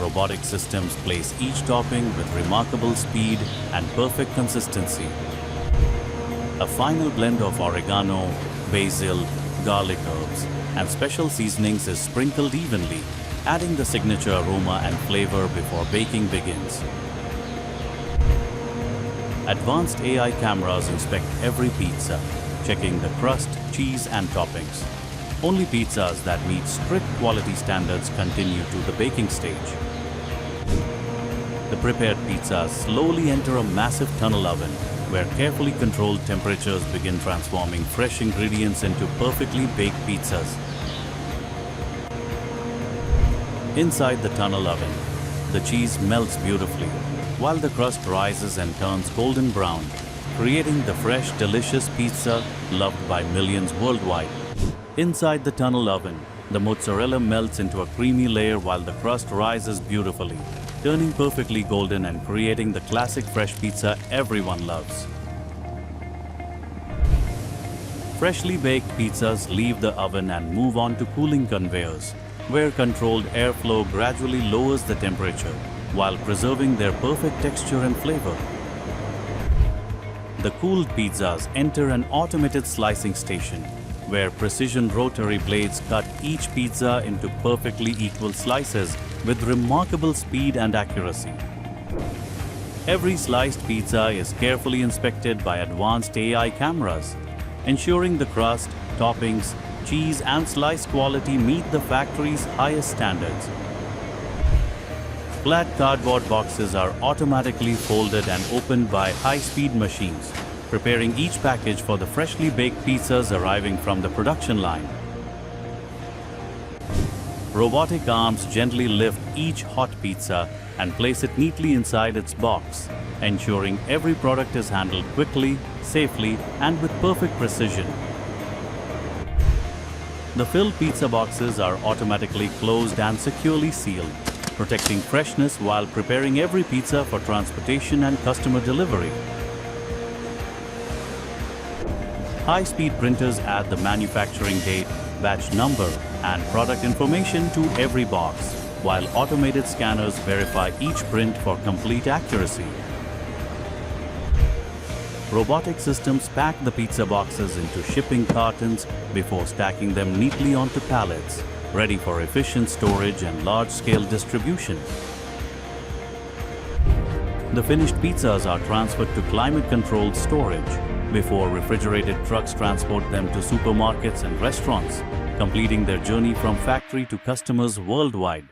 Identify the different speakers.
Speaker 1: Robotic systems place each topping with remarkable speed and perfect consistency. A final blend of oregano, basil, garlic herbs, and special seasonings is sprinkled evenly, adding the signature aroma and flavor before baking begins. Advanced AI cameras inspect every pizza, checking the crust, cheese, and toppings. Only pizzas that meet strict quality standards continue to the baking stage. The prepared pizzas slowly enter a massive tunnel oven, where carefully controlled temperatures begin transforming fresh ingredients into perfectly baked pizzas. Inside the tunnel oven, the cheese melts beautifully, while the crust rises and turns golden brown, creating the fresh, delicious pizza loved by millions worldwide. Inside the tunnel oven, the mozzarella melts into a creamy layer while the crust rises beautifully, turning perfectly golden and creating the classic fresh pizza everyone loves. Freshly baked pizzas leave the oven and move on to cooling conveyors, where controlled airflow gradually lowers the temperature while preserving their perfect texture and flavor. The cooled pizzas enter an automated slicing station, where precision rotary blades cut each pizza into perfectly equal slices with remarkable speed and accuracy. Every sliced pizza is carefully inspected by advanced AI cameras, ensuring the crust, toppings, cheese, and slice quality meet the factory's highest standards. Flat cardboard boxes are automatically folded and opened by high-speed machines, preparing each package for the freshly baked pizzas arriving from the production line. Robotic arms gently lift each hot pizza and place it neatly inside its box, ensuring every product is handled quickly, safely, and with perfect precision. The filled pizza boxes are automatically closed and securely sealed, protecting freshness while preparing every pizza for transportation and customer delivery. High-speed printers add the manufacturing date, batch number, and product information to every box, while automated scanners verify each print for complete accuracy. Robotic systems pack the pizza boxes into shipping cartons before stacking them neatly onto pallets, ready for efficient storage and large-scale distribution. The finished pizzas are transferred to climate-controlled storage before refrigerated trucks transport them to supermarkets and restaurants, completing their journey from factory to customers worldwide.